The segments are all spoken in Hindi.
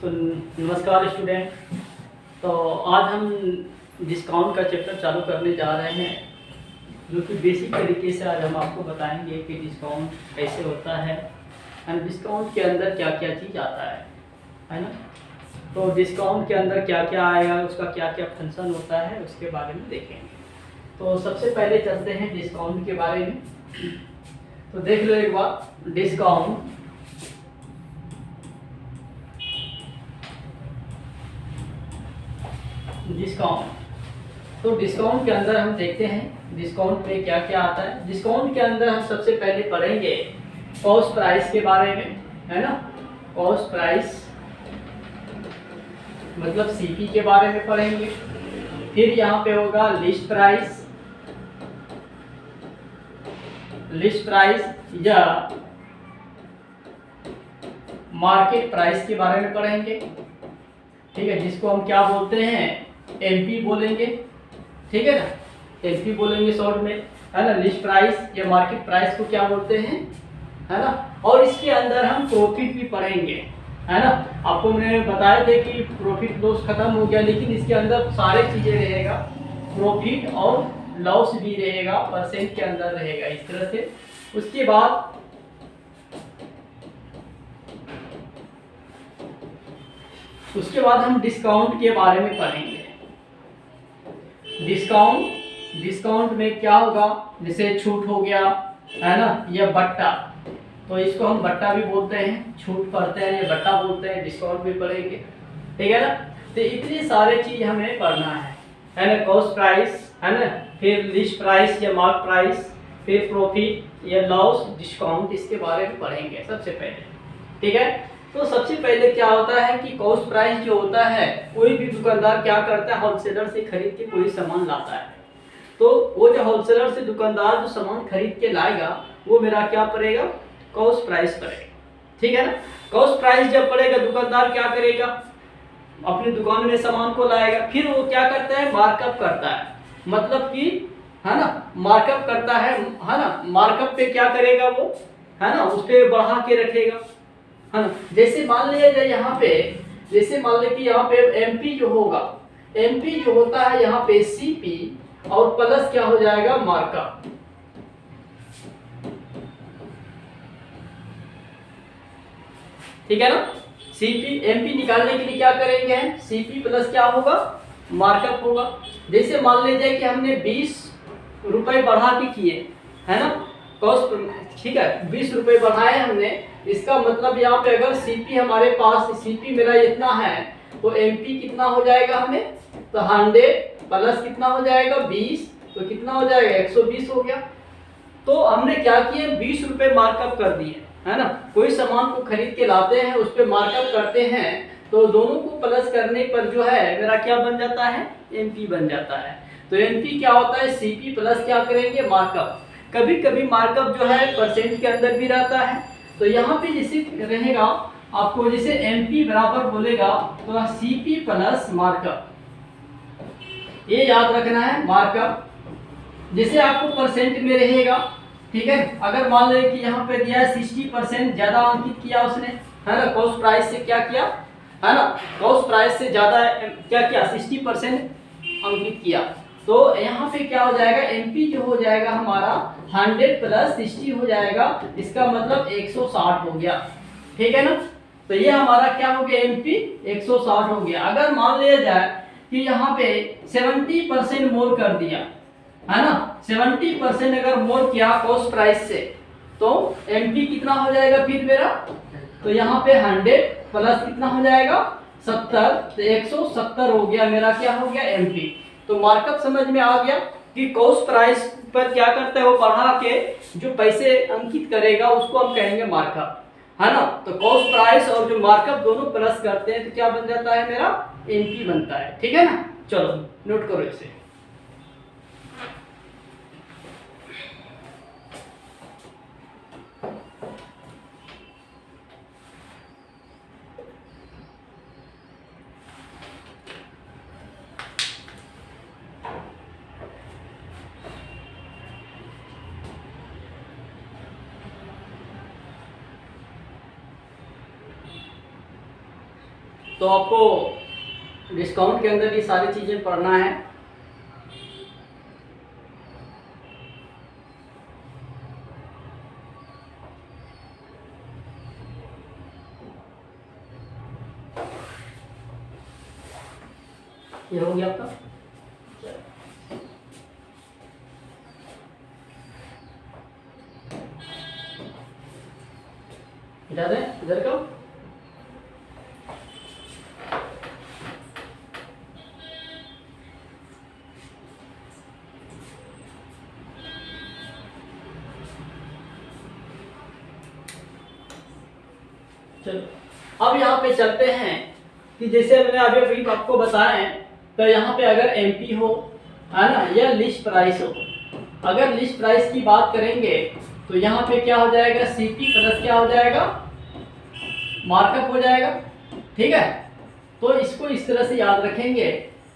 तो नमस्कार स्टूडेंट। तो आज हम डिस्काउंट का चैप्टर चालू करने जा रहे हैं, जो कि बेसिक तरीके से आज हम आपको बताएंगे कि डिस्काउंट कैसे होता है एंड डिस्काउंट के अंदर क्या क्या चीज़ आता है ना। तो डिस्काउंट के अंदर क्या क्या आएगा, उसका क्या क्या फंक्शन होता है, उसके बारे में देखेंगे। तो सबसे पहले चलते हैं डिस्काउंट के बारे में। तो देख लो एक बार, डिस्काउंट तो डिस्काउंट के अंदर हम देखते हैं डिस्काउंट में क्या क्या आता है। डिस्काउंट के अंदर हम सबसे पहले पढ़ेंगे कॉस्ट प्राइस के बारे में, है ना। कॉस्ट प्राइस मतलब सीपी के बारे में पढ़ेंगे। फिर यहाँ पे होगा लिस्ट प्राइस या मार्केट प्राइस के बारे में पढ़ेंगे, ठीक है, जिसको हम क्या बोलते हैं, एमपी बोलेंगे, ठीक है ना, एमपी बोलेंगे शॉर्ट में, है ना। लिस्ट प्राइस या मार्केट प्राइस को क्या बोलते हैं, है ना। और इसके अंदर हम प्रॉफिट भी पढ़ेंगे, है ना। आपको मैंने बताया था कि प्रॉफिट लॉस खत्म हो गया, लेकिन इसके अंदर सारे चीजें रहेगा, प्रॉफिट और लॉस भी रहेगा, परसेंट के अंदर रहेगा, इस तरह से। उसके बाद हम डिस्काउंट के बारे में पढ़ेंगे। डिस्काउंट में क्या होगा, जैसे छूट हो गया, है ना, या बट्टा। तो इसको हम बट्टा भी बोलते हैं, छूट पढ़ते हैं या बट्टा बोलते हैं, डिस्काउंट भी पढ़ेंगे, ठीक है ना। तो इतनी सारे चीज हमें पढ़ना है ना। कॉस्ट प्राइस, है ना, फिर लिस्ट प्राइस या मार्क प्राइस, फिर प्रॉफिट या लॉस, डिस्काउंट, इसके बारे में पढ़ेंगे सबसे पहले, ठीक है। तो सबसे पहले क्या होता है कि कॉस्ट प्राइस जो होता है, कोई भी दुकानदार क्या करता है, होलसेलर से खरीद के कोई सामान लाता है। तो वो जो होलसेलर से दुकानदार जो सामान खरीद के लाएगा, वो मेरा क्या पड़ेगा, कॉस्ट प्राइस पड़ेगा, ठीक है ना। कॉस्ट प्राइस जब पड़ेगा, दुकानदार क्या करेगा, अपनी दुकान में सामान को लाएगा, फिर वो क्या करता है, मार्कअप करता है, मतलब कि, है ना, मार्कअप करता है ना। मार्कअप पे क्या करेगा वो, है ना, उस पे बढ़ा के रखेगा, है ना। जैसे मान लिया जाए यहाँ पे, जैसे मान ले कि यहाँ पे एमपी जो होगा, एमपी जो होता है यहाँ पे सीपी और प्लस क्या हो जाएगा, मार्कअप, ठीक है ना। सीपी एमपी निकालने के लिए क्या करेंगे, सीपी प्लस क्या होगा, मार्कअप होगा। जैसे मान लीजिए कि हमने 20 रुपए बढ़ा के किए, है ना, कॉस्ट, ठीक है, 20 रुपए बढ़ाए हमने। इसका मतलब यहाँ पे अगर सीपी हमारे पास, सीपी मेरा इतना है, तो एमपी कितना हो जाएगा हमें, तो 100 प्लस कितना हो जाएगा, 20, तो कितना हो जाएगा, 120 हो गया। तो हमने क्या किए, 20 रुपए मार्कअप कर दिए, है ना। कोई सामान को खरीद के लाते हैं, उस पर मार्कअप करते हैं, तो दोनों को प्लस करने पर जो है मेरा क्या बन जाता है, एमपी बन जाता है। तो एमपी क्या होता है, सीपी प्लस क्या करेंगे, मार्कअप। कभी कभी मार्कअप जो है परसेंट के अंदर भी रहता है। तो यहाँ पे जैसे रहेगा आपको, जैसे एमपी बराबर बोलेगा तो सीपी प्लस मार्कअप, ये याद रखना है, मार्कअप। जैसे आपको परसेंट में रहेगा, ठीक है। अगर मान लें कि यहाँ पे दिया है 60% ज्यादा अंकित किया उसने, है ना, कॉस्ट प्राइस से क्या किया, है ना, कॉस्ट प्राइस से ज्यादा क्या किया, 60% अंकित किया, तो यहाँ पे क्या हो जाएगा, एमपी जो हो जाएगा हमारा 100 प्लस 60 हो जाएगा, इसका मतलब 160 हो गया, ठीक है ना। तो ये हमारा क्या हो गया, एमपी 160 हो गया। अगर मान लिया जाए कि यहाँ पे 70% मोर कर दिया, है ना, 70% अगर मोर किया कॉस्ट प्राइस से, तो एमपी कितना हो जाएगा फिर मेरा, तो यहाँ पे 100 प्लस कितना हो जाएगा, 70, तो 170 हो गया मेरा, क्या हो गया, एमपी। तो मार्कअप समझ में आ गया कि कॉस्ट प्राइस पर क्या करता है, वो बढ़ा के जो पैसे अंकित करेगा उसको हम कहेंगे मार्कअप, है ना। तो कॉस्ट प्राइस और जो मार्कअप दोनों प्लस करते हैं तो क्या बन जाता है, मेरा एमपी बनता है, ठीक है ना। चलो नोट करो इसे। तो आपको डिस्काउंट के अंदर ये सारी चीज़ें पढ़ना है। ये हो गया आपका। हटा दें इधर का। चलो अब यहाँ पे चलते हैं कि जैसे मैंने अभी आपको बताया, तो यहाँ पे अगर एमपी हो, है ना, या लिस्ट प्राइस हो। अगर लिस्ट प्राइस की बात करेंगे तो यहाँ पे क्या हो जाएगा, सीपी प्लस क्या हो जाएगा, मार्कअप हो जाएगा। ठीक है, तो इसको इस तरह से याद रखेंगे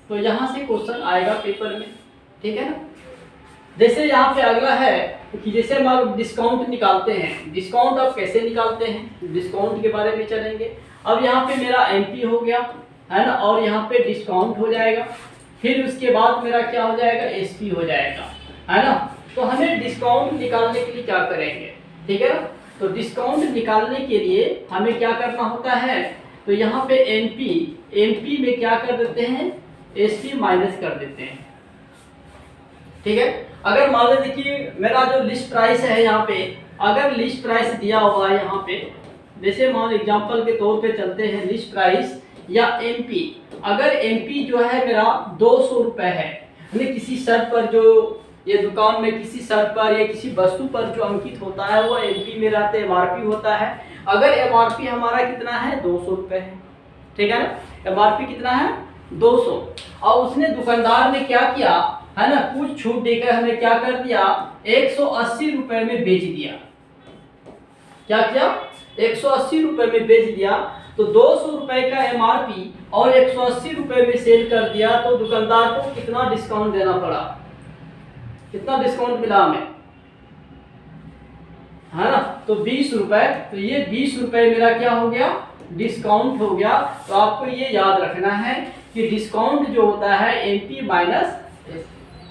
तो यहाँ से क्वेश्चन आएगा पेपर में। ठीक है ना। जैसे यहाँ पे अगला है कि जैसे हम लोग डिस्काउंट निकालते हैं, डिस्काउंट आप कैसे निकालते हैं, डिस्काउंट के बारे में चलेंगे। अब यहाँ पे मेरा एमपी हो गया, है ना, और यहाँ पे डिस्काउंट हो जाएगा। फिर उसके बाद मेरा क्या हो जाएगा, एसपी हो जाएगा, है ना। तो हमें डिस्काउंट निकालने के लिए क्या करेंगे, ठीक है ना। तो डिस्काउंट निकालने के लिए हमें क्या करना होता है, तो यहाँ पे एमपी में क्या कर देते हैं, एसपी माइनस कर देते हैं। ठीक है, अगर मान लीजिए कि मेरा जो लिस्ट प्राइस है यहाँ पे, अगर लिस्ट प्राइस दिया हुआ है यहाँ पे, जैसे मान एग्जांपल के तौर पे चलते हैं, लिस्ट प्राइस या एमपी, अगर एमपी जो है मेरा 200 रुपये है, यानी किसी शर्त पर जो ये दुकान में किसी शर्त पर या किसी वस्तु पर जो अंकित होता है वो एमपी में रहते एमआरपी होता है। अगर एमआरपी हमारा कितना है, 200 रुपये है। ठीक है ना, एमआरपी कितना है, 200। और उसने दुकानदार ने क्या किया, है ना, कुछ छूट देकर हमें क्या कर दिया, 180 रुपये में बेच दिया। क्या किया, 180 रुपये में बेच दिया। तो 200 रुपये का एमआरपी और 180 रुपये में सेल कर दिया, तो दुकानदार को कितना डिस्काउंट देना पड़ा, कितना डिस्काउंट मिला हमें, है ना, तो 20 रुपये। तो ये 20 रुपये मेरा क्या हो गया, डिस्काउंट हो गया। तो आपको ये याद रखना है कि डिस्काउंट जो होता है एमपी माइनस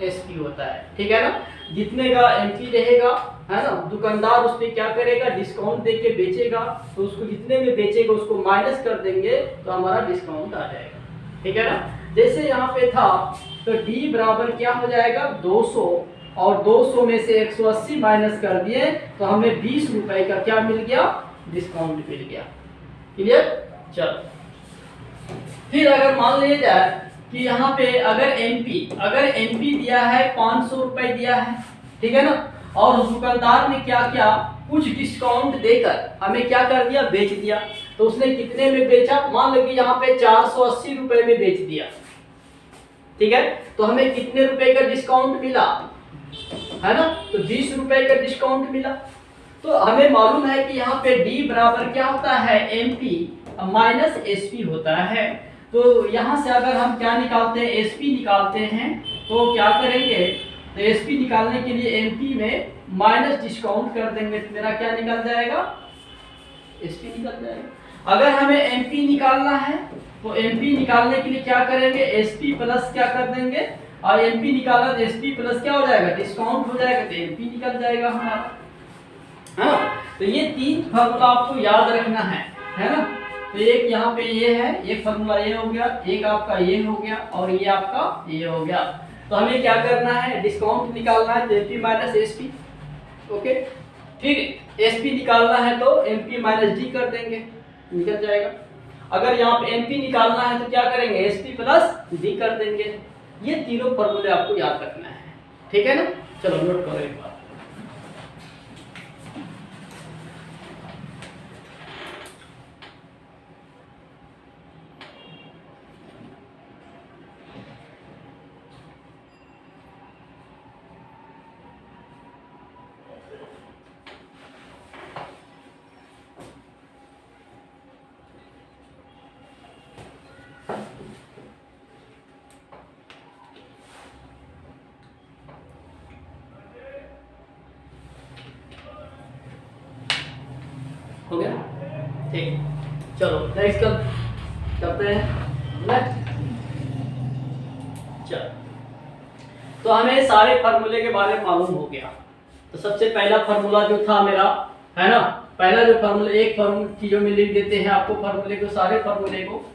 एसपी होता है। ठीक है ना, जितने का एमपी रहेगा, है ना, दुकानदार उस पर क्या करेगा, डिस्काउंट दे के बेचेगा, तो उसको जितने में बेचेगा उसको माइनस कर देंगे तो हमारा डिस्काउंट आ जाएगा। ठीक है ना, जैसे यहाँ पे था तो डी बराबर क्या हो जाएगा, 200, और 200 में से 180 माइनस कर दिए तो हमें 20 रुपए का क्या मिल गया, डिस्काउंट मिल गया। क्लियर। चलो फिर अगर मान लिया जाए कि यहाँ पे अगर एमपी दिया है 500 रुपए दिया है, ठीक है ना, और दुकानदार ने क्या किया, कुछ डिस्काउंट देकर हमें क्या कर दिया, बेच दिया। तो उसने कितने में बेचा, मान लो कि यहाँ पे 480 रुपए में बेच दिया। ठीक है, तो हमें कितने रुपए का डिस्काउंट मिला, है ना, तो 20 रुपए का डिस्काउंट मिला। तो हमें मालूम है कि यहाँ पे डी बराबर क्या होता है, एमपी माइनस एसपी होता है। तो यहाँ से अगर हम क्या निकालते हैं, एसपी निकालते हैं, तो क्या करेंगे, तो एसपी निकालने के लिए एमपी में माइनस डिस्काउंट कर देंगे तो मेरा क्या निकल जाएगा, एसपी निकल जाएगा। अगर हमें एमपी निकालना है तो एमपी निकालने के लिए क्या करेंगे, एसपी प्लस क्या कर देंगे, और एमपी निकालना तो एसपी प्लस क्या हो जाएगा, डिस्काउंट हो जाएगा, तो एमपी निकल जाएगा हमारा। हाँ, तो ये 3 फार्मूला आपको याद रखना है ना। तो एक यहाँ पे ये है, एक फार्मूला ये हो गया, एक आपका ये हो गया, और ये आपका ये हो गया। तो हमें क्या करना है, डिस्काउंट निकालना है, एमपी माइनस एसपी। ओके, फिर एसपी निकालना है तो एमपी माइनस डी कर देंगे, निकल जाएगा। अगर यहाँ पे एमपी निकालना है तो क्या करेंगे, एसपी प्लस डी कर देंगे। ये तीनों फॉर्मूले आपको याद रखना है। ठीक है ना, चलो नोट करो एक बार। हो गया, ठीक, चलो नेक्स्ट कर। करते हैं ना। चलो, तो हमें सारे फार्मूले के बारे में मालूम हो गया। तो सबसे पहला फार्मूला जो था मेरा, है ना, पहला जो फार्मूला, एक फार्मूला चीजों में लिख देते हैं आपको फार्मूले को, सारे फार्मूले को।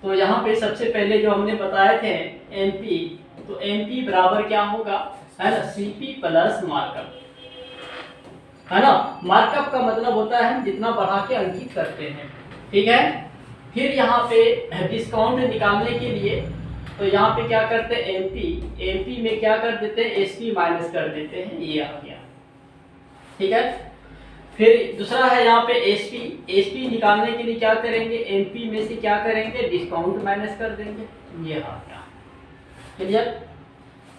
तो यहाँ पे सबसे पहले जो हमने बताए थे एमपी, तो एमपी बराबर क्या होगा, है ना, सीपी प्लस मार्कअप, है ना। मार्कअप का मतलब होता है हम जितना बढ़ा के अंकित करते हैं, ठीक है। फिर यहाँ पे डिस्काउंट निकालने के लिए तो यहाँ पे क्या करते हैं, एमपी में क्या कर देते हैं, एसपी माइनस कर देते हैं, ये आ गया, ठीक है। फिर दूसरा है यहाँ पे एसपी निकालने के लिए क्या करेंगे, एमपी में से क्या करेंगे, डिस्काउंट माइनस कर देंगे, ये आ गया, क्लियर।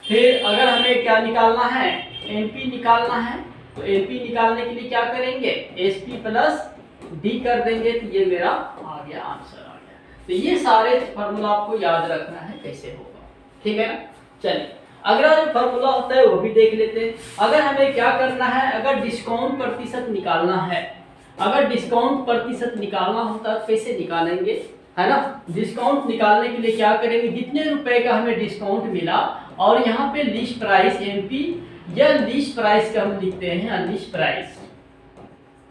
फिर अगर हमें क्या निकालना है, एमपी निकालना है, तो एमपी निकालने के लिए क्या करेंगे, एसपी प्लस डी कर देंगे, तो ये मेरा आ गया, आंसर आ गया। तो ये सारे फार्मूला आपको याद रखना है कैसे होगा, ठीक है ना। चलिए अगला जो फार्मूला होता है वो भी देख लेते हैं। अगर हमें क्या करना है, अगर डिस्काउंट प्रतिशत निकालना है, अगर डिस्काउंट प्रतिशत निकालना होता है कैसे निकालेंगे, है ना। डिस्काउंट निकालने के लिए क्या करेंगे, जितने रुपए का हमें डिस्काउंट मिला और यहाँ पे लिस्ट प्राइस एमपी या लिस्ट प्राइस का हम लिखते हैं, लिस्ट प्राइस,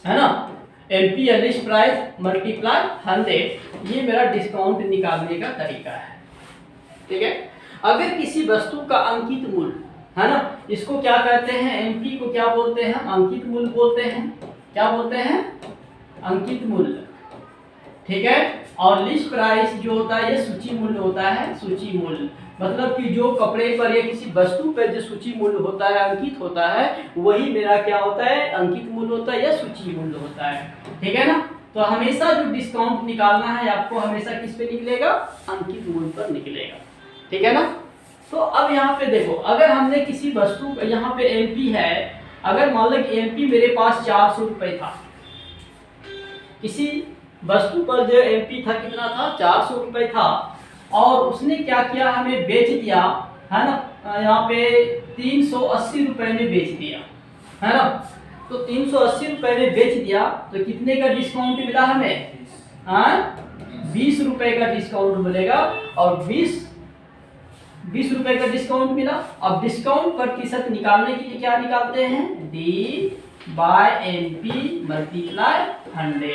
है ना, एमपी या लिस्ट प्राइस मल्टीप्लाई 100, ये मेरा डिस्काउंट निकालने का तरीका है, ठीक है। अगर किसी वस्तु का अंकित मूल्य, है ना, इसको क्या कहते हैं, एमपी को क्या बोलते हैं, अंकित मूल्य बोलते हैं, क्या बोलते हैं, अंकित मूल्य, ठीक है। और लिस्ट प्राइस जो होता है ये सूची मूल्य होता है, सूची मूल्य मतलब कि जो कपड़े पर या किसी वस्तु पर जो सूची मूल्य होता है, अंकित होता है, वही मेरा क्या होता है, अंकित मूल्य होता है या सूची मूल्य होता है, ठीक है ना। तो हमेशा जो डिस्काउंट निकालना है आपको हमेशा किस पे निकलेगा, अंकित मूल्य पर निकलेगा, ठीक है ना। तो अब यहाँ पे देखो, अगर हमने किसी वस्तु, यहाँ पे एमपी है, अगर मान लो कि एमपी मेरे पास 400 रुपए था, किसी वस्तु पर जो एमपी था कितना था, 400 रुपए था, और उसने क्या किया, हमें बेच दिया, है ना, यहाँ पे 380 रुपए में बेच दिया, है ना। तो 380 रुपए में बेच दिया तो कितने का डिस्काउंट मिला हमें, 20 रुपए का डिस्काउंट मिलेगा, और 20 रुपए का डिस्काउंट मिला। अब डिस्काउंट प्रतिशत निकालने के लिए क्या निकालते हैं, डी बाय एमपी मल्टीप्लाई 100।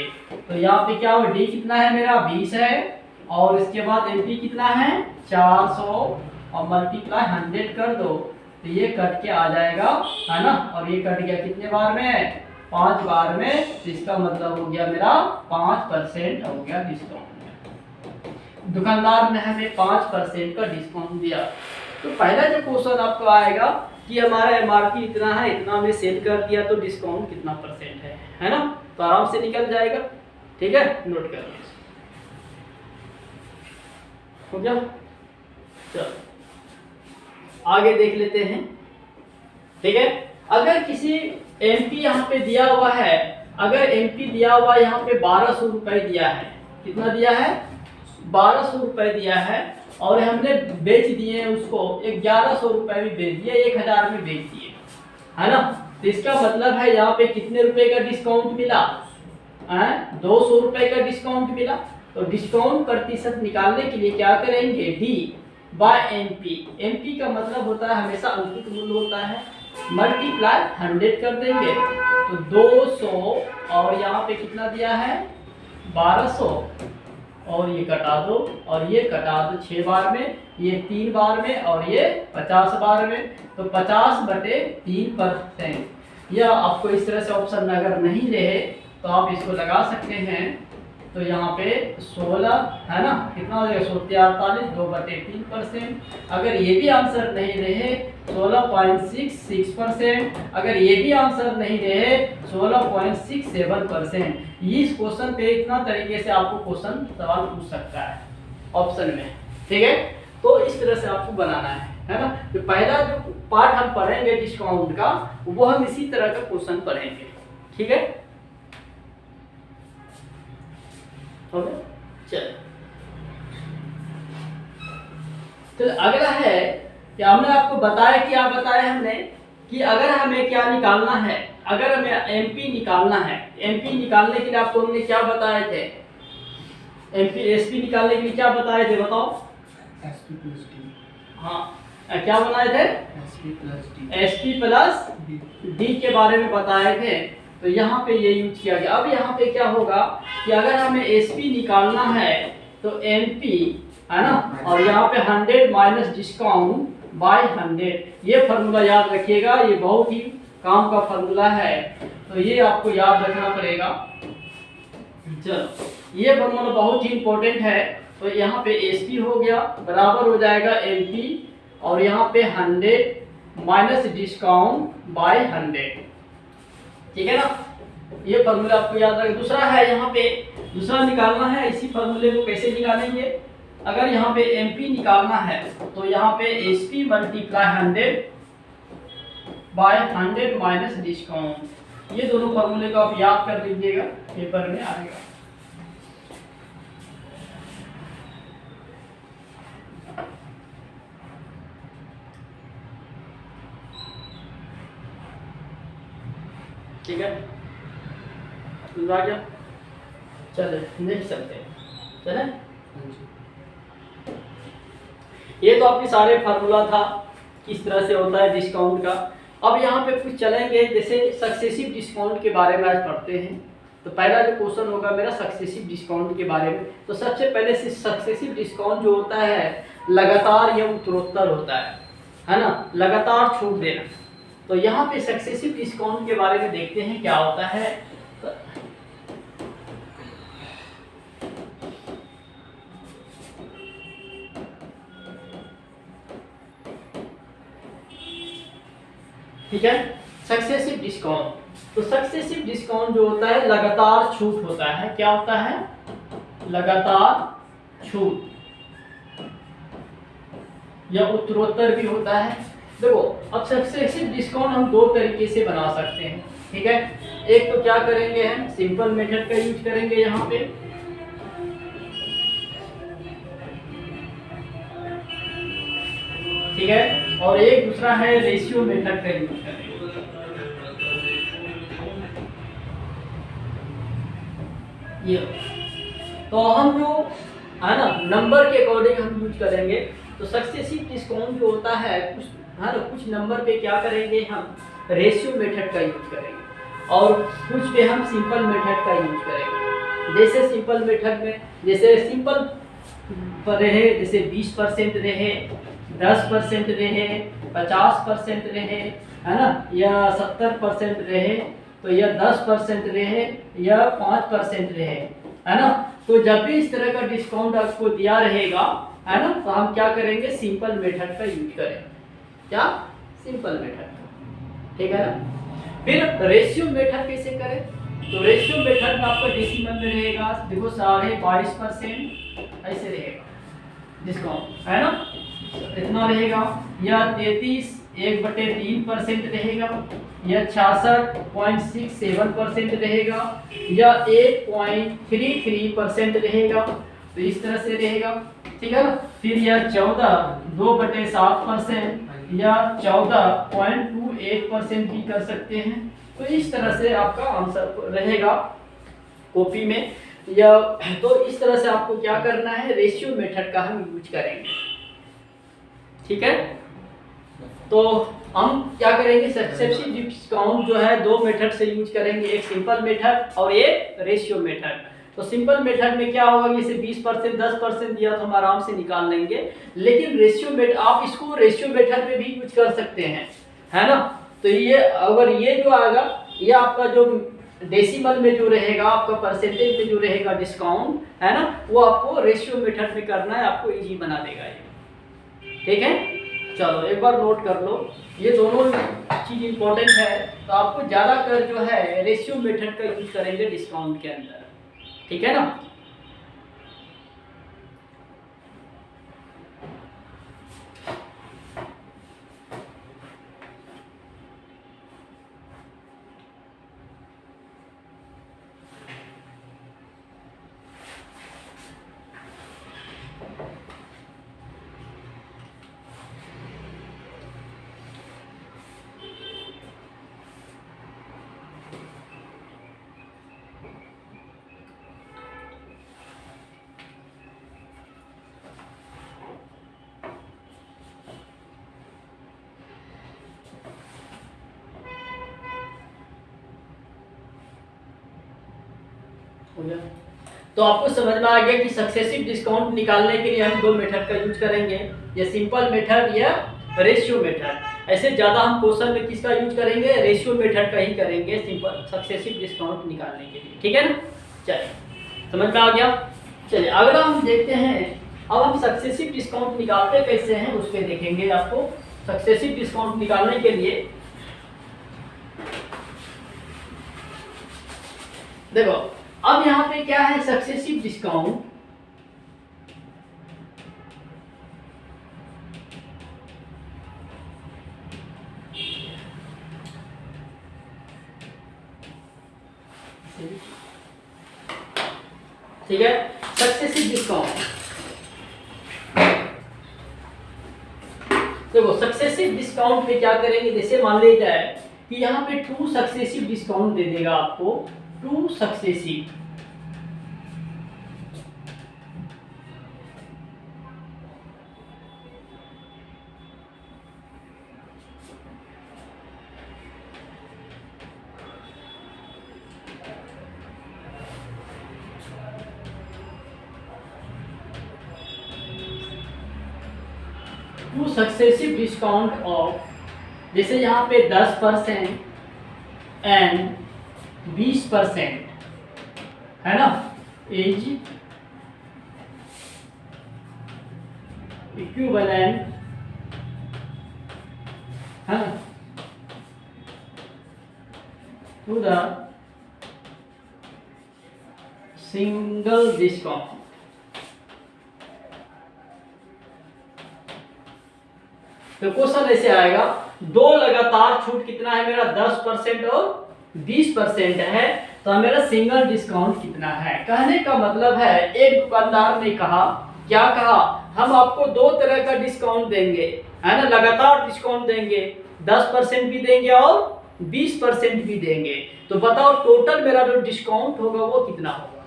तो यहाँ पे क्या हो, डी कितना है मेरा, 20 है, और इसके बाद एमपी कितना है, 400, और मल्टीप्लाई 100 कर दो, तो ये कट के आ जाएगा, है ना। और ये कट गया कितने बार में, 5 बार में, तो इसका मतलब हो गया मेरा 5% हो गया डिस्काउंट। दुकानदार ने हमें 5% का डिस्काउंट दिया। तो पहला जो क्वेश्चन आपको आएगा कि हमारा एमआरपी इतना है, इतना में सेल कर दिया, तो डिस्काउंट कितना परसेंट है ना। तो आराम से निकल जाएगा, ठीक है, नोट कर लीजिए, हो गया। चलो आगे देख लेते हैं, ठीक है। अगर किसी एमपी यहाँ पे दिया हुआ है, अगर एमपी दिया हुआ यहाँ पे 1200 रुपए दिया है, कितना दिया है, 1200 रुपए दिया है, और हमने बेच दिए उसको 1100 रुपए में बेच दिया, 1000 में बेच दिए, है ना। तो इसका मतलब है यहाँ पे कितने रुपए का डिस्काउंट मिला, 200 रुपए का डिस्काउंट मिला। तो डिस्काउंट प्रतिशत निकालने के लिए क्या करेंगे, डी बाय एमपी, एमपी का मतलब होता है हमेशा अंकित मूल्य होता है, मल्टीप्लाई 100 कर देंगे, तो 200, और यहाँ पे कितना दिया है, 1200, और ये कटा दो, और ये कटा दो 6 बार में, ये 3 बार में, और ये 50 बार में, तो 50/3%। या आपको इस तरह से ऑप्शन अगर नहीं रहे तो आप इसको लगा सकते हैं। तो यहाँ पे 16, है ना, कितना हो जाएगा, 48, 2/3%। अगर ये भी आंसर नहीं रहे 16.66%, अगर ये भी आंसर नहीं रहे 16.67%। इस क्वेश्चन पे इतना तरीके से आपको क्वेश्चन सवाल पूछ सकता है ऑप्शन में, ठीक है। तो इस तरह से आपको बनाना है ना। तो पहला जो पार्ट हम पढ़ेंगे डिस्काउंट का, वो हम इसी तरह का क्वेश्चन पढ़ेंगे, ठीक है। चल, तो अगला है कि हमने आपको बताया, क्या बताया हमने कि अगर हमें क्या निकालना है, अगर हमें एमपी निकालना है, एमपी निकालने के लिए आपको हमने क्या बताए थे, एमपी एसपी निकालने के लिए क्या बताए थे बताओ? SP plus D. हाँ, क्या बनाए थे? SP plus D. SP plus D के बारे में बताए थे। तो यहाँ पे ये यूज किया गया। अब यहाँ पे क्या होगा कि अगर हमें एसपी निकालना है तो एमपी है ना, और यहाँ पे 100 माइनस डिस्काउंट बाय 100, ये फार्मूला याद रखिएगा, ये बहुत ही काम का फार्मूला है, तो ये आपको याद रखना पड़ेगा। चलो, ये फार्मूला बहुत ही इंपॉर्टेंट है। तो यहाँ पे एसपी हो गया बराबर हो जाएगा एमपी, और यहाँ पे 100 माइनस डिस्काउंट बाय 100, ठीक है ना। ये फार्मूला आपको याद रखें। दूसरा है यहाँ पे, दूसरा निकालना है इसी फार्मूले को। कैसे निकालेंगे? अगर यहाँ पे एमपी निकालना है तो यहाँ पे SP multiply 100 by 100 minus discount, ये दोनों फार्मूले को आप याद कर लीजिएगा, पेपर में आएगा। ठीक है, आ गया। चले नेक्स्ट चलते हैं। चले, ये तो आपके सारे फार्मूला था किस तरह से होता है डिस्काउंट का। अब यहाँ पे कुछ चलेंगे, जैसे सक्सेसिव डिस्काउंट के बारे में आज पढ़ते हैं। तो पहला जो क्वेश्चन होगा मेरा सक्सेसिव डिस्काउंट के बारे में। तो सबसे पहले से सक्सेसिव डिस्काउंट जो होता है लगातार या उत्तरोत्तर होता है ना, लगातार छूट देना। तो यहाँ पे सक्सेसिव डिस्काउंट के बारे में देखते हैं क्या होता है। ठीक है, सक्सेसिव डिस्काउंट। तो सक्सेसिव डिस्काउंट जो होता है लगातार छूट होता है। क्या होता है? लगातार छूट या उत्तरोत्तर भी होता है। देखो, अब सक्सेसिव डिस्काउंट हम दो तरीके से बना सकते हैं, ठीक है। एक तो क्या करेंगे, हम सिंपल मेथड का यूज करेंगे यहाँ पे, ठीक है, और एक दूसरा है रेशियो मेथड का यूज करेंगे। ये तो हम जो है ना नंबर के अकॉर्डिंग हम यूज करेंगे। तो सक्सेसिव डिस्काउंट जो होता है कुछ है ना, कुछ नंबर पे क्या करेंगे हम रेशियो मेथड का यूज करेंगे, और कुछ पे हम सिंपल मेथड का यूज करेंगे। जैसे सिंपल मेथड में जैसे सिंपल पर रहे, जैसे 20% रहे, 10% रहे, 50% रहे, है ना, या 70% रहे, तो या 10% रहे या 5% रहे, है ना। तो जब भी इस तरह का डिस्काउंट आपको दिया रहेगा, है ना, तो हम क्या करेंगे सिंपल मेथड का यूज करेंगे। क्या? सिंपल मेथड, ठीक है ना। फिर रेशियो मेथड कैसे करें? तो रेशियो मेथड में आपका डेसिमल में रहेगा, देखो 22.5% ऐसे रहेगा डिस्काउंट, है ना, इतना रहेगा, या 33.1/3% रहेगा, या 66.67% रहेगा, या 8.33% रहेगा। तो इस तरह से रहेगा, ठीक है ना। फिर यह 14.2/7% या 14.28% भी कर सकते हैं। तो इस तरह से आपका आंसर रहेगा कॉपी में, या तो इस तरह से आपको क्या करना है, रेशियो मेथड का हम यूज करेंगे, ठीक है। तो हम क्या करेंगे, सक्सेसिव डिस्काउंट जो है दो मेथड से यूज करेंगे, एक सिंपल मेथड और एक रेशियो मेथड। तो सिंपल मेथड में क्या होगा, जैसे 20% 10% दिया तो हम आराम से निकाल लेंगे, लेकिन रेशियो मेथड आप इसको रेशियो मेथड में भी यूज कर सकते हैं, है ना। तो ये अगर ये जो आएगा, ये आपका जो डेसिमल में जो रहेगा, आपका परसेंटेज में जो रहेगा डिस्काउंट, है ना, वो आपको रेशियो मेथड में करना है, आपको इजी बना देगा ये, ठीक है। चलो एक बार नोट कर लो, ये दोनों चीज इंपॉर्टेंट है। तो आपको ज़्यादातर जो है रेशियो मेथड का यूज करेंगे डिस्काउंट के अंदर, ठीक है ना। हो गया। तो आपको समझ में आ गया कि सक्सेसिव डिस्काउंट निकालने के लिए हम दो मेथड का यूज करेंगे, या सिंपल मेथड या रेशियो मेथड। ऐसे ज़्यादा हम क्वेश्चन में किसका यूज करेंगे, रेशियो मेथड का ही करेंगे सिंपल सक्सेसिव डिस्काउंट निकालने के लिए। ठीक है ना, चलिए समझ में आ गया। चलिए अगला हम देखते हैं, अब हम सक्सेसिव डिस्काउंट निकालते कैसे हैं उस पर देखेंगे। आपको सक्सेसिव डिस्काउंट निकालने के लिए देखो, अब यहाँ पे क्या है, सक्सेसिव डिस्काउंट ठीक है। सक्सेसिव डिस्काउंट देखो, सक्सेसिव डिस्काउंट में क्या करेंगे, जैसे मान लिया जाए कि यहाँ पे 2 सक्सेसिव डिस्काउंट दे देगा आपको, 2 successive. Two successive discount of, जैसे यहाँ पे 10% एंड 20% है ना, इज इक्विवेलेंट है ना टू द सिंगल डिस्काउंट। तो क्वेश्चन ऐसे आएगा, दो लगातार छूट कितना है मेरा, 10% और 20% है, तो मेरा सिंगल डिस्काउंट कितना है। कहने का मतलब है, एक दुकानदार ने कहा, क्या कहा, हम आपको दो तरह का डिस्काउंट देंगे, है ना, लगातार डिस्काउंट देंगे, 10% भी देंगे और 20% भी देंगे। तो बताओ टोटल मेरा जो डिस्काउंट होगा वो कितना होगा,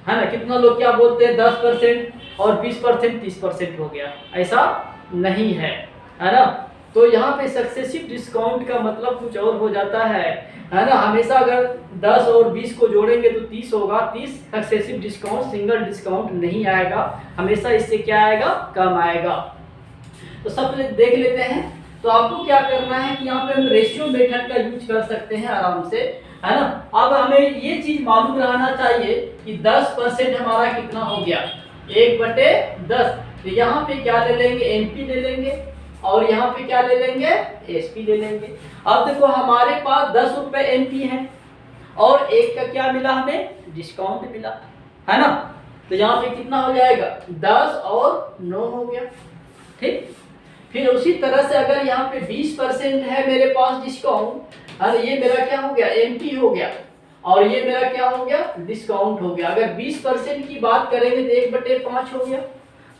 है ना। कितना लोग क्या बोलते हैं, 10% और 20% 30% हो गया, ऐसा नहीं है ना। तो यहाँ पे सक्सेसिव डिस्काउंट का मतलब कुछ और हो जाता है ना। हमेशा अगर 10 और 20 को जोड़ेंगे तो 30 होगा, 30 सक्सेसिव डिस्काउंट, सिंगल डिस्काउंट नहीं आएगा, हमेशा इससे क्या आएगा, कम आएगा। तो सब देख लेते हैं। तो आपको क्या करना है कि यहाँ पे हम रेशियो मेथड का यूज कर सकते हैं आराम से, है ना। अब हमें ये चीज मालूम रहना चाहिए कि 10% हमारा कितना हो गया, 1/10। तो यहाँ पे क्या ले लेंगे, एनपी ले लेंगे, और यहाँ पे क्या ले लेंगे, एसपी ले लेंगे। अब देखो हमारे पास 10 रुपए एनपी है और एक का क्या मिला, हमें डिस्काउंट मिला, है ना। तो यहाँ पे कितना हो जाएगा, 10 और 9 हो गया, ठीक। फिर उसी तरह से अगर यहाँ पे 20% है मेरे पास डिस्काउंट, अरे ये मेरा क्या हो गया, एनपी हो गया, और ये मेरा क्या हो गया, डिस्काउंट हो गया। अगर 20% की बात करेंगे तो 1/5 हो गया,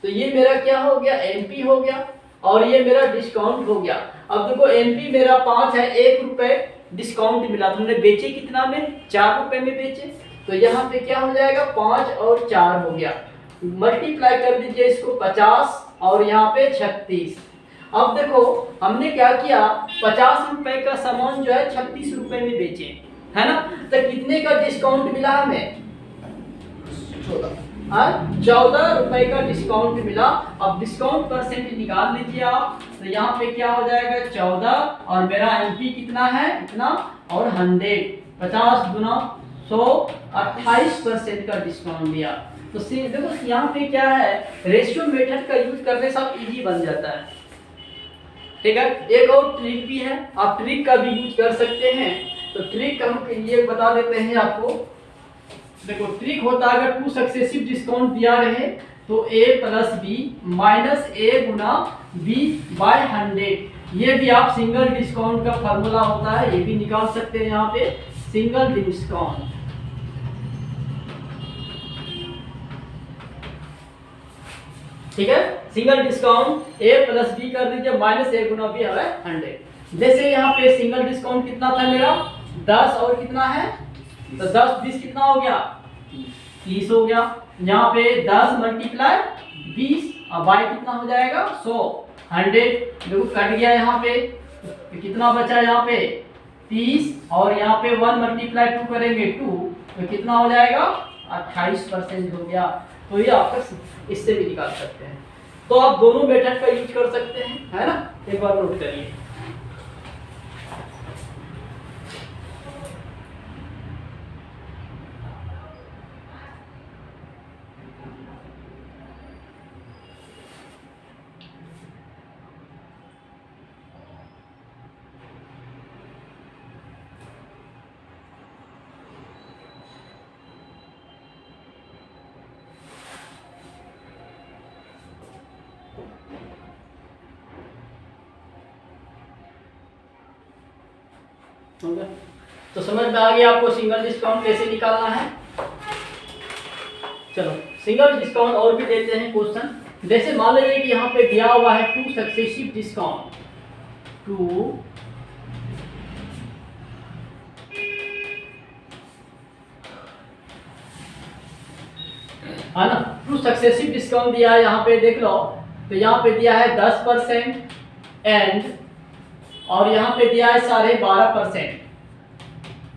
तो ये मेरा क्या हो गया, एनपी हो गया, और ये मेरा डिस्काउंट हो गया। अब देखो एनपी मेरा 5 है, 1 रुपए डिस्काउंट मिला, तो हमने बेचे कितना में, 4 रुपए में बेचे। तो यहाँ पे क्या हो जाएगा, 5 और 4 हो गया, मल्टीप्लाई कर दीजिए इसको, 50 और यहाँ पे 36। अब देखो हमने क्या किया, 50 रुपए का सामान जो है 36 रुपए में बेचे, है ना। तो कितने का डिस्काउंट मिला हमें, 14 रुपए का डिस्काउंट मिला। अब डिस्काउंट परसेंट निकाल लीजिए आप, तो यहाँ पे क्या हो जाएगा, 14, और मेरा एमपी कितना है, इतना, और 100, 50 गुना 100, 28% का डिस्काउंट दिया। तो देखो यहाँ पे क्या है, रेशियो मेथड का यूज करने से आप इजी बन जाता है, ठीक है। एक और ट्रिक भी है, आप ट्रिक का भी यूज कर सकते हैं। तो ट्रिक हम ये बता देते हैं आपको। देखो ट्रिक होता है, अगर 2 सक्सेसिव डिस्काउंट दिया रहे तो a plus B minus A गुना बी बाय 100। ये भी आप सिंगल डिस्काउंट का फॉर्मूला होता है, ये भी निकाल सकते हैं यहाँ पे, सिंगल डिस्काउंट। ठीक है, single discount a plus B कर दीजिए, माइनस ए गुना बी है 100। जैसे यहाँ पे सिंगल डिस्काउंट कितना था मेरा, 10 और कितना है, तो 10 20 कितना हो गया, 30 हो गया। यहाँ पे 10 मल्टीप्लाई 20 और बाई कितना हो जाएगा, 100, 100 देखो कट गया यहाँ पे, तो कितना बचा यहाँ पे 30, और यहाँ पे 1 मल्टीप्लाई 2 करेंगे 2, तो कितना हो जाएगा 28% हो गया। तो ये आपका इससे भी निकाल सकते हैं। तो आप दोनों मेथड का यूज कर सकते हैं, है ना। एक बार नोट करिए। तो समझ में आ गया आपको सिंगल डिस्काउंट कैसे निकालना है। चलो सिंगल डिस्काउंट और भी देते हैं क्वेश्चन। जैसे मान लीजिए कि यहाँ पे दिया हुआ है 2 सक्सेसिव डिस्काउंट, 2 है ना, 2 सक्सेसिव डिस्काउंट दिया है। यहाँ पे देख लो, तो यहाँ पे दिया है 10% एंड, और यहाँ पे दिया है 12.5%,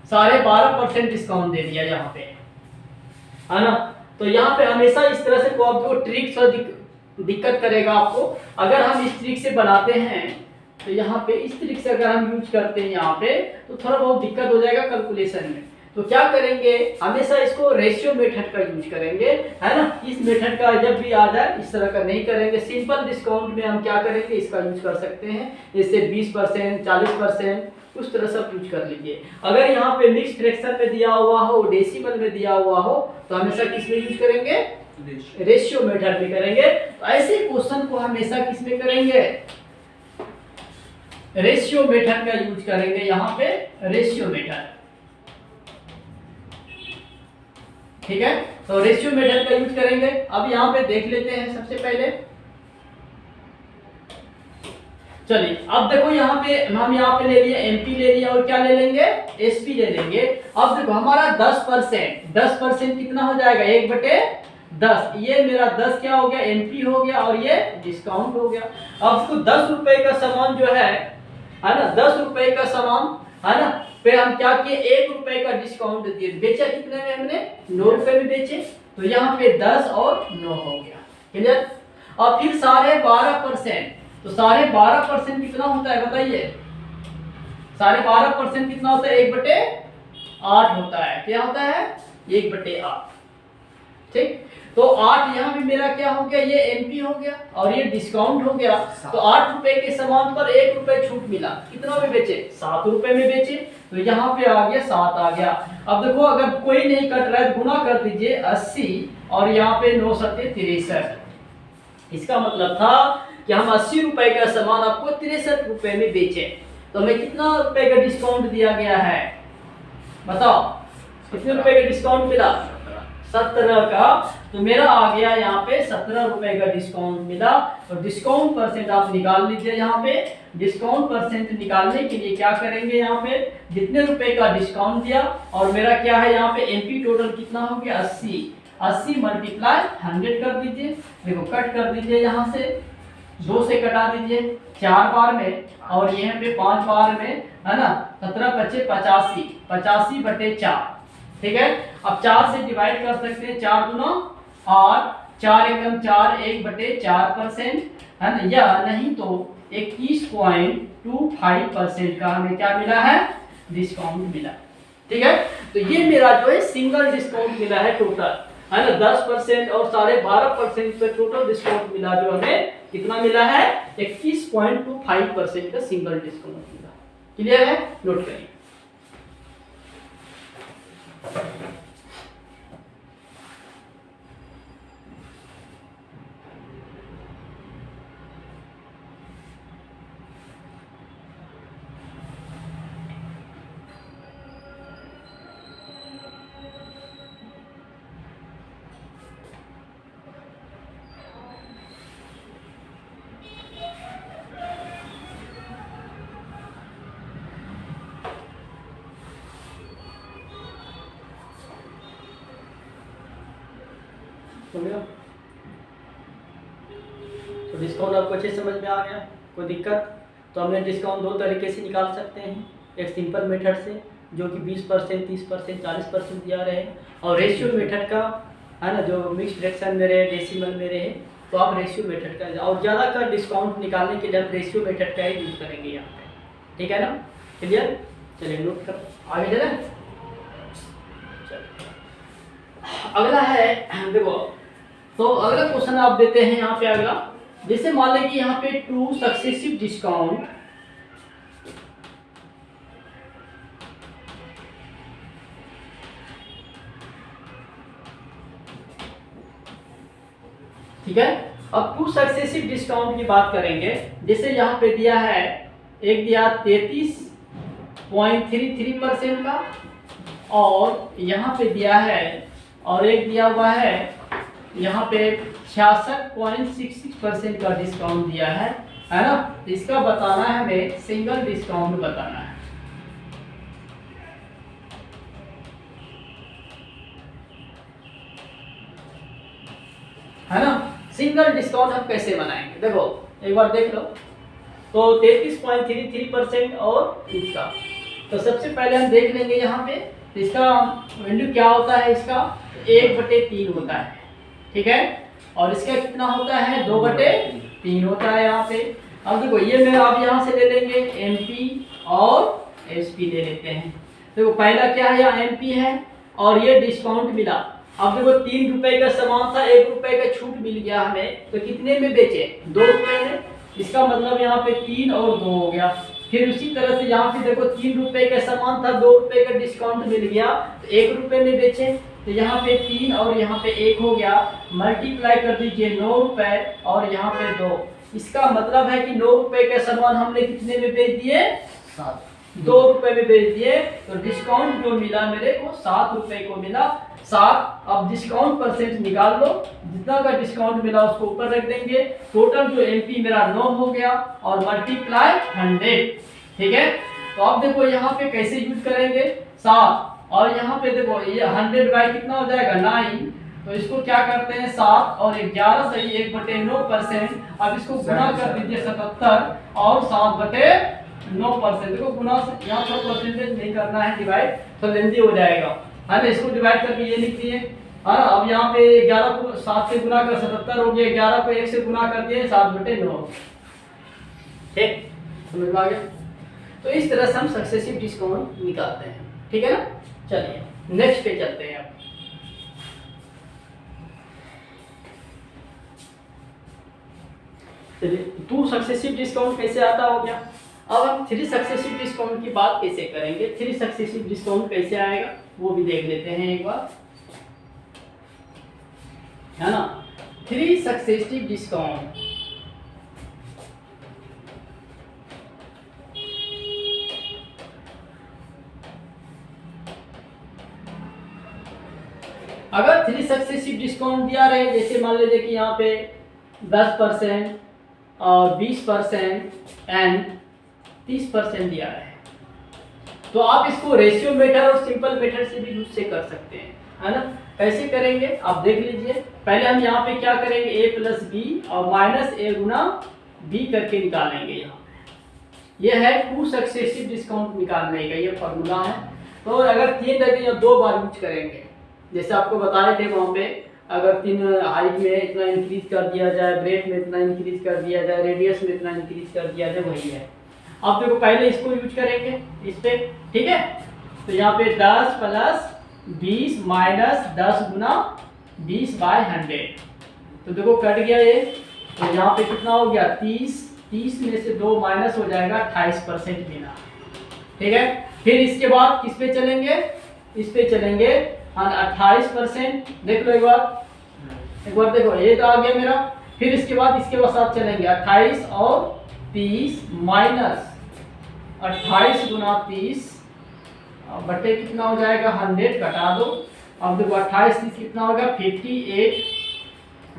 12.5% डिस्काउंट दे दिया यहाँ पे, है ना। तो यहाँ पे हमेशा इस तरह से को जो ट्रिक से दिक्कत करेगा आपको। अगर हम इस ट्रिक से बनाते हैं तो यहाँ पे इस ट्रिक से अगर हम यूज करते हैं यहाँ पे, तो थोड़ा बहुत दिक्कत हो जाएगा कैलकुलेशन में। तो क्या करेंगे, हमेशा इसको रेशियो मेथड का यूज करेंगे, है ना। इस मेथड का जब भी आ जाए इस तरह का नहीं करेंगे। सिंपल डिस्काउंट में हम क्या करेंगे, इसका यूज कर सकते हैं। जैसे 20%, 40%, उस तरह से यूज कर लीजिए। अगर यहाँ पे मिक्स फ्रैक्शन में दिया हुआ हो, डेसिमल में दिया हुआ हो, तो हमेशा किस में यूज करेंगे, रेशियो मेथड में करेंगे। तो ऐसे क्वेश्चन को हमेशा किस में करेंगे, रेशियो मेथड का यूज करेंगे। यहाँ पे रेशियो मेथड, ठीक है। तो रेशियो मेथड का यूज करेंगे। अब यहाँ पे देख लेते हैं सबसे पहले। चलिए अब देखो यहाँ पे हम यहाँ पे ले लिए एमपी ले लिया, और क्या ले लेंगे, एसपी ले लेंगे। अब देखो हमारा 10% कितना हो जाएगा, 1/10। ये मेरा 10 क्या हो गया, एमपी हो गया, और ये डिस्काउंट हो गया। अब इसको 10 रुपए का सामान जो है ना, 10 रुपए का सामान, है ना, पे हम क्या किए, 1 रुपए का डिस्काउंट दिए। बेचा कितने में, हमने 9 रुपए में बेचे। तो यहाँ पे 10 और 9 हो गया, क्लियर। और फिर 12.5%, तो 12.5% कितना होता है बताइए, 12.5% कितना होता है, 1/8 होता है। क्या होता है, 1/8, ठीक। तो 8 यहाँ भी मेरा क्या हो गया, ये एमपी हो गया, और ये डिस्काउंट हो गया। तो 8 रुपए के सामान पर 1 रुपए छूट मिला। कितना में बेचे, 7 रुपए में बेचे। तो यहाँ पे आ गया 7 आ गया। अब देखो अगर कोई नहीं कट रहा है, गुना कर दीजिए 80, और यहाँ पे 9 7 63। इसका मतलब था कि हम 80 रुपए का सामान आपको 63 रुपए में बेचे। तो हमें कितना रुपए का डिस्काउंट दिया गया है, बताओ कितने रुपए का डिस्काउंट मिला, 17 का। तो मेरा आ गया यहाँ पे 17 रुपए का डिस्काउंट मिला। और डिस्काउंट परसेंट आप निकाल लीजिए। यहाँ पे डिस्काउंट परसेंट निकालने के लिए क्या करेंगे, यहाँ पे जितने रुपए का डिस्काउंट दिया, और मेरा क्या है यहाँ पे एमपी टोटल कितना हो गया, 80 मल्टीप्लाई 100 कर दीजिए। देखो कट कर दीजिए, यहाँ से 2 से कटा दीजिए 4 बार में, और यहाँ पे 5 बार में, है ना। 17 × 85, 85/4, ठीक है। अब 4 से डिवाइड कर सकते हैं, 4 दूना 8, 4 एकम 4, 1/4%, है ना। या नहीं तो 21.25% का हमें क्या मिला है, डिस्काउंट मिला, ठीक है। तो ये मेरा जो है सिंगल डिस्काउंट मिला है टोटल, है ना। 10% और 12.5% पे टोटल डिस्काउंट मिला, जो हमें कितना मिला है, 21.25% का सिंगल डिस्काउंट मिला। क्लियर है, नोट करिए। तो डिस्काउंट आपको अच्छे समझ में आ गया, कोई दिक्कत। तो हमने डिस्काउंट 2 तरीके से निकाल सकते हैं, एक सिंपल मेथड से जो कि 20%, 30%, 40% दिया रहे, और रेशियो मेथड का है ना, जो मिक्स फ्रैक्शन में रहे, डेसिमल में रहे, तो आप रेशियो मेथड का, और ज़्यादा का डिस्काउंट निकालने के लिए हम रेशियो मेथड का ही यूज करेंगे यहाँ पे, ठीक है ना, क्लियर। चलिए नोट कर आगे चलें। अगला है देखो, तो अगला क्वेश्चन आप देते हैं यहाँ पे अगला, जैसे मान लें कि यहाँ पे 2 सक्सेसिव डिस्काउंट, ठीक है। अब 2 सक्सेसिव डिस्काउंट की बात करेंगे, जैसे यहाँ पे दिया है, एक दिया 33.33% का, और यहाँ पे दिया है, और एक दिया हुआ है यहाँ पे 66.66% का डिस्काउंट दिया है ना। इसका बताना है हमें, सिंगल डिस्काउंट बताना है ना। सिंगल डिस्काउंट हम कैसे बनाएंगे, देखो एक बार देख लो। तो 33.33% और इसका, तो सबसे पहले हम देख लेंगे यहाँ पे इसका वैल्यू क्या होता है, इसका 1/3 होता है, ठीक है, और इसका कितना होता है, 2/3 होता है यहाँ पे। अब देखो ये मैं आप यहाँ से ले लेंगे MP और SP ले लेते हैं। देखो पहला क्या है, यहाँ MP है और ये डिस्काउंट मिला। अब देखो 3 रुपए का सामान था, 1 रुपए का छूट मिल गया हमें, तो कितने में बेचे, 2 रुपए में। इसका मतलब यहाँ पे 3 और 2 हो गया। फिर उसी तरह से यहाँ पे देखो 3 रुपए का सामान था, 2 रुपए का डिस्काउंट मिल गया, तो 1 रुपए में बेचे, तो यहाँ पे 3 और यहाँ पे 1 हो गया। मल्टीप्लाई कर दीजिए 9 रुपए और यहाँ पे 2। इसका मतलब है कि 9 रुपए का सामान हमने कितने में बेच दिए, 2 रुपए में बेच दिए। तो डिस्काउंट जो मिला मेरे को 7 रुपए को मिला, 7। अब डिस्काउंट परसेंट निकाल लो, जितना का डिस्काउंट मिला उसको ऊपर रख देंगे। टोटल जो MP मेरा 9 हो गया और मल्टीप्लाई 100, ठीक है। तो अब देखो यहाँ पे कैसे यूज करेंगे, 7, और यहाँ पे देखो ये 100 बाई कितना हो जाएगा, 9। तो इसको क्या करते हैं, 7 और 11 सही 1/9%। अब इसको गुना कर दीजिए 77 और 7/9%। देखो गुना यहाँ पर परसेंटेज नहीं करना है, डिवाइड तो लेंदी हो जाएगा, है ना। इसको डिवाइड करके ये लिख दिए, है ना। अब यहाँ पे 11 को 7 से गुना कर 77 हो गया, 11 को 1 से गुना कर दिए 7/9, ठीक, समझ में आ गया। तो इस तरह से हम सक्सेसिव डिस्काउंट निकालते हैं, ठीक है ना। चलिए नेक्स्ट पे चलते हैं। अब चलिए 2 सक्सेसिव डिस्काउंट कैसे आता हो गया। अब हम 3 सक्सेसिव डिस्काउंट की बात कैसे करेंगे, 3 सक्सेसिव डिस्काउंट कैसे आएगा वो भी देख लेते हैं एक बार, है ना। 3 सक्सेसिव डिस्काउंट, अगर 3 सक्सेसिव डिस्काउंट दिया रहे, जैसे मान लीजिए कि यहाँ पे 10% और 20% एंड 30% दिया है, तो आप इसको रेशियो मेथड और सिंपल मेथड से भी यूज से कर सकते हैं, है ना। कैसे करेंगे आप देख लीजिए। पहले हम यहाँ पे क्या करेंगे, A + B और -A गुना B करके निकालेंगे। यहाँ ये है 2 सक्सेसिव डिस्काउंट निकालने का ये फॉर्मूला है। तो अगर 3 रखे या 2 बार यूज करेंगे, जैसे आपको बताए थे वहाँ पे, अगर 3 हाइट में इतना इंक्रीज कर दिया जाए, ब्रेथ में इतना इंक्रीज कर दिया जाए, रेडियस में इतना इंक्रीज कर दिया जाए, वही है। अब देखो पहले इसको यूज करेंगे इस पे, ठीक है। तो यहाँ पे 10 + 20 - 10 गुना 20/100, तो देखो कट गया ये। तो यहाँ पे कितना हो गया, 30 में से 2 माइनस हो जाएगा, 28% मिला, ठीक है। फिर इसके बाद किस पे चलेंगे, इस पे चलेंगे 28%। देख लो एक बार देखो ये तो आ गया मेरा। फिर इसके बाद इसके साथ चलेंगे 28 और 30 माइनस 28 गुना 30 बटे कितना हो जाएगा, 100 कटा दो। अब देखो 28 30 कितना होगा, 58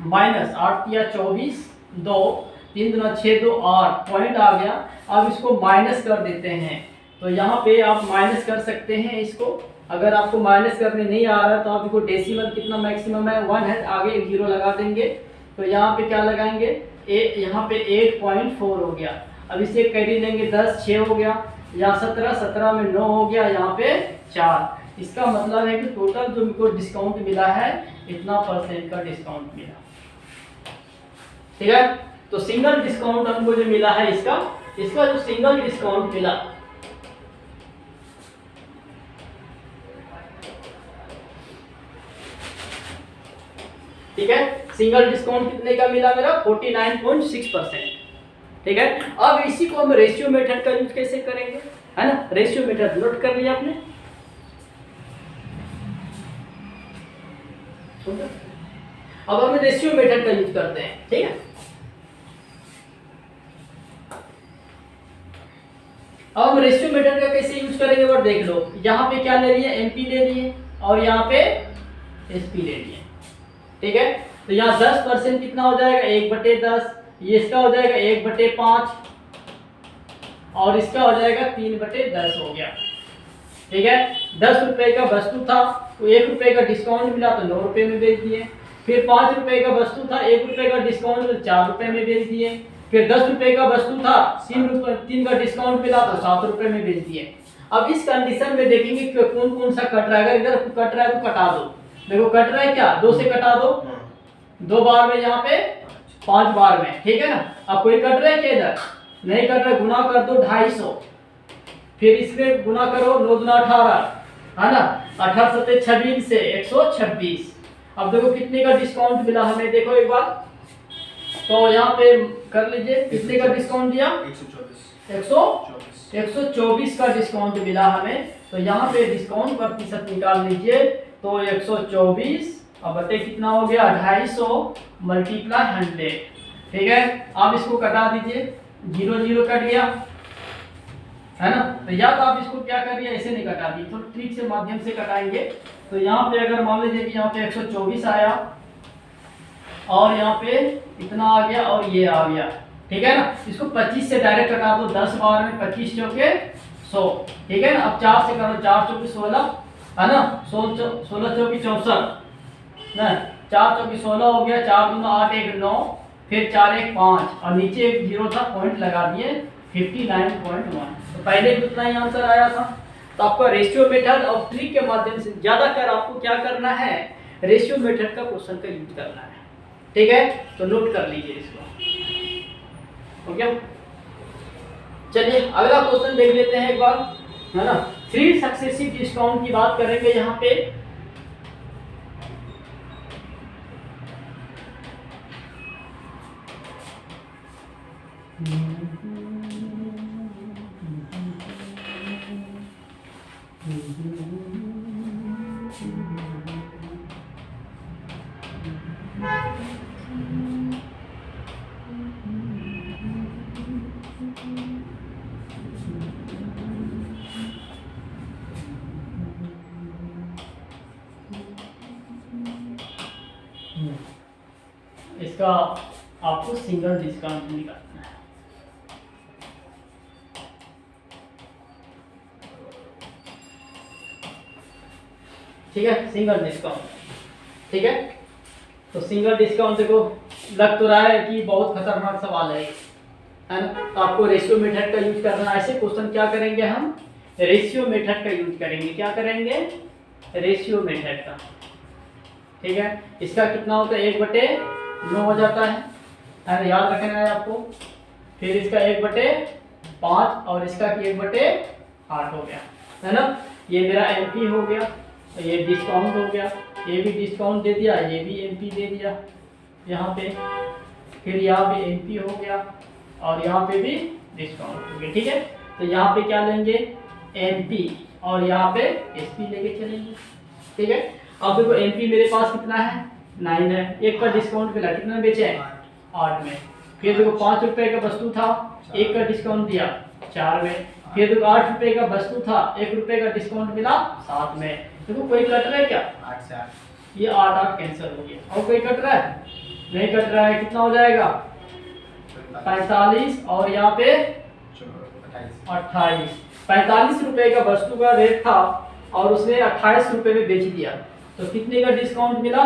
माइनस 8 या 24 2 3 दूना 6 2 8 पॉइंट आ गया। अब इसको माइनस कर देते हैं, तो यहाँ पे आप माइनस कर सकते हैं इसको। अगर आपको माइनस करने नहीं आ रहा है तो आप इसको डेसिमल कितना मैक्सिमम है 1 है, आगे 0 लगा देंगे। तो यहाँ पे क्या लगाएंगे, यहाँ पे 8.4 हो गया। अब इसे कैरी लेंगे 10 6 हो गया, यहाँ 17, 17 में 9 हो गया, यहाँ पे 4। इसका मतलब है कि टोटल जो मुझको डिस्काउंट मिला है इतना % का डिस्काउंट मिला। ठीक है, तो सिंगल डिस्काउंट हमको जो मिला है इसका जो सिंगल डिस्काउंट मिला, ठीक है, सिंगल डिस्काउंट कितने का मिला मेरा 49.6%। ठीक है, अब इसी को हम रेशियो मेथड का यूज कैसे करेंगे, है ना। रेशियो मेथड नोट कर लिया आपने। अब हम रेशियो मेथड का यूज करते हैं। ठीक है, अब हम रेशियो मेथड का कैसे यूज करेंगे और देख लो। यहाँ पे क्या ले लिए, एमपी ले लिए और यहाँ पे एसपी ले लिए। ठीक है, तो यहाँ 10% कितना हो जाएगा 1/10, ये इसका हो जाएगा 1/5 और इसका हो जाएगा 3/10 हो गया। ठीक है, 10 रुपए का वस्तु था तो 1 रुपए का डिस्काउंट मिला तो 9 रुपए में बेच दिए। फिर 5 रुपए का वस्तु था 1 रुपए का डिस्काउंट मिला 4 रुपए में बेच दिए। फिर 10 रुपए का वस्तु था 3 का डिस्काउंट मिला तो 7 रुपए में बेच दिए। अब इस कंडीशन में देखेंगे कि कौन कौन सा कट रहा है। अगर इधर कट रहा है तो कटा दो। देखो कट रहा है क्या, 2 से कटा दो, 2 बार में, यहाँ पे 5 बार में। ठीक है ना। अब कोई कट रहा है क्या, इधर नहीं कट रहा है, गुना कर दो 250, फिर इसमें गुना करो 9 दूना 18, है ना, 18 सत्ते 26 से 126। अब देखो कितने का डिस्काउंट मिला हमें, देखो एक बार तो यहाँ पे कर लीजिए कितने का डिस्काउंट दिया, 124 का डिस्काउंट मिला हमें। तो यहाँ पे डिस्काउंट प्रतिशत निकाल लीजिए तो 124 अब बटे कितना हो गया 250 मल्टीप्लाई 100। ठीक है, आप इसको कटा दीजिए, 0 0 कट गया, है ना। तो या तो आप इसको क्या करिए, ऐसे नहीं कटा दी तो ट्रिक से माध्यम से कटाएंगे। तो यहाँ पे अगर मान लीजिए कि यहाँ पे 124 आया और यहाँ पे इतना आ गया और ये आ गया। ठीक है ना, इसको 25 से डायरेक्ट कटा दो, 10 बार में 25 चौके 100। ठीक है ना, अब 4 से करो, 4 चौकी 16, है ना, 16 चौकी 64 ना, 4 चौकी 16 हो गया, 4 दूना 8 1 9, फिर 4 1 5 और नीचे एक जीरो था पॉइंट लगा दिए 59.1। तो पहले भी उतना ही आंसर आया था। तो आपका रेशियो मेथड और ट्रिक के माध्यम से ज्यादातर आपको क्या करना है, रेशियो मेथड का क्वेश्चन का यूज करना है। ठीक है, तो नोट कर लीजिए इसको। ओके, चलिए अगला क्वेश्चन देख लेते हैं एक बार, है ना। 3 सक्सेसिव डिस्काउंट की बात करेंगे यहाँ पे। इसका आपको सिंगल डिस्काउंट निकालना है। ठीक है, सिंगल डिस्काउंट। ठीक है, तो सिंगल डिस्काउंट देखो लग तो रहा है कि बहुत खतरनाक सवाल है ना। तो आपको रेशियो मेथड का यूज करना है। ऐसे क्वेश्चन क्या करेंगे हम, रेशियो मेथड का यूज करेंगे। क्या करेंगे, रेशियो मेथड का। ठीक है, इसका कितना होता है 1/9 हो जाता है ना, याद रखना है आपको। फिर इसका 1/5 और इसका 1/8 हो गया, है ना। ये मेरा एमपी हो गया, ये डिस्काउंट हो गया, ये भी डिस्काउंट दे दिया, ये भी एमपी दे दिया यहाँ पे। फिर यहाँ पे एमपी हो गया और यहाँ पे भी डिस्काउंट हो गया। ठीक है, तो यहाँ पे क्या लेंगे एमपी और यहाँ पे एसपी लेके चलेंगे। ठीक है, अब देखो एमपी मेरे पास कितना है 9 है, 1 का डिस्काउंट मिला, कितना में बेचे 8 में। फिर देखो 5 रुपए का वस्तु था, 1 का डिस्काउंट दिया 4 में। फिर देखो 8 रुपए का वस्तु था, 1 रुपए का डिस्काउंट मिला 7 में। देखो कोई कट रहा है क्या, 8 से 8, ये 8 कैंसिल हो गया। और कोई कट रहा है, नहीं कट रहा है, कितना हो जाएगा 45 और यहाँ पे 28। 45 रुपए का वस्तु का रेट था और उसने 28 रुपए में बेच दिया, तो कितने का डिस्काउंट मिला,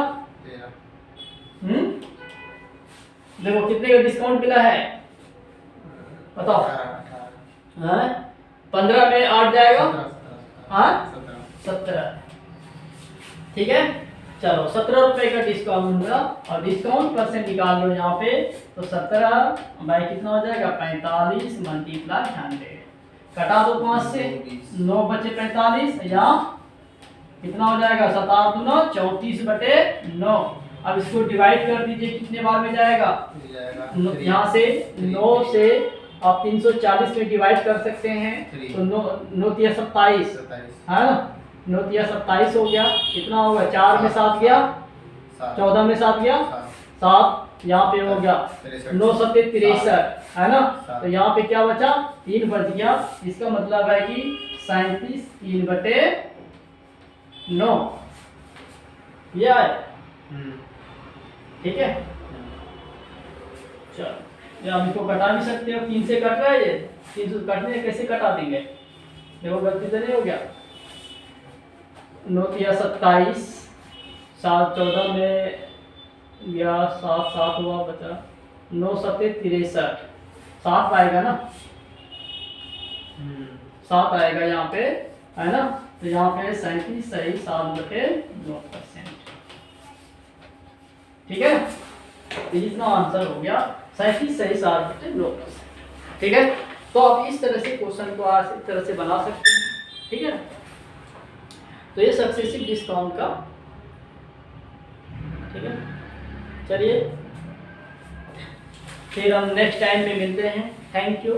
देखो कितने का डिस्काउंट मिला है बताओ, 15 में 8 जाएगा, हाँ 17 17। ठीक है, चलो 17 रुपए का डिस्काउंट मिला और डिस्काउंट परसेंट निकाल लो यहाँ पे, तो 17 बाई कितना हो जाएगा 45 मल्टीप्लाई 100, कटा दो 5 से, 9 बचे 45, यहाँ कितना हो जाएगा 7 दूना 34/9। अब इसको डिवाइड कर दीजिए, कितने बार में जाएगा, यहाँ से 9 से आप 340 में डिवाइड कर सकते हैं, तो 9 तिया 27 है ना, 9 तिया 27 हो गया, कितना होगा 4 में 7 गया, 14 में 7 गया, 7 यहाँ पे हो गया, 9 7 63 है ना, तो यहाँ पे क्या बचा 3 बच गया। इसका मतलब है कि 37 3/9 ये आए। ठीक है, चलो ये आप इसको कटा भी सकते हो, 3 से कट रहा है, ये 3 से कटने कैसे कटा देंगे, देखो गलती तो नहीं हो गया, 9 तिया 27, 7 14 में गया, 7 7 हुआ बचा, 9 7 63, 7 आएगा ना, 7 आएगा यहाँ पे है ना, तो यहाँ पे 37 सही 7/9%। ठीक है, तो इसका आंसर हो गया 37 सही 7/9%। ठीक है, तो आप इस तरह से क्वेश्चन को आज इस तरह से बना सकते हैं। ठीक है, तो ये सक्सेसिव डिस्काउंट का। ठीक है, चलिए फिर हम नेक्स्ट टाइम में मिलते हैं। Thank you.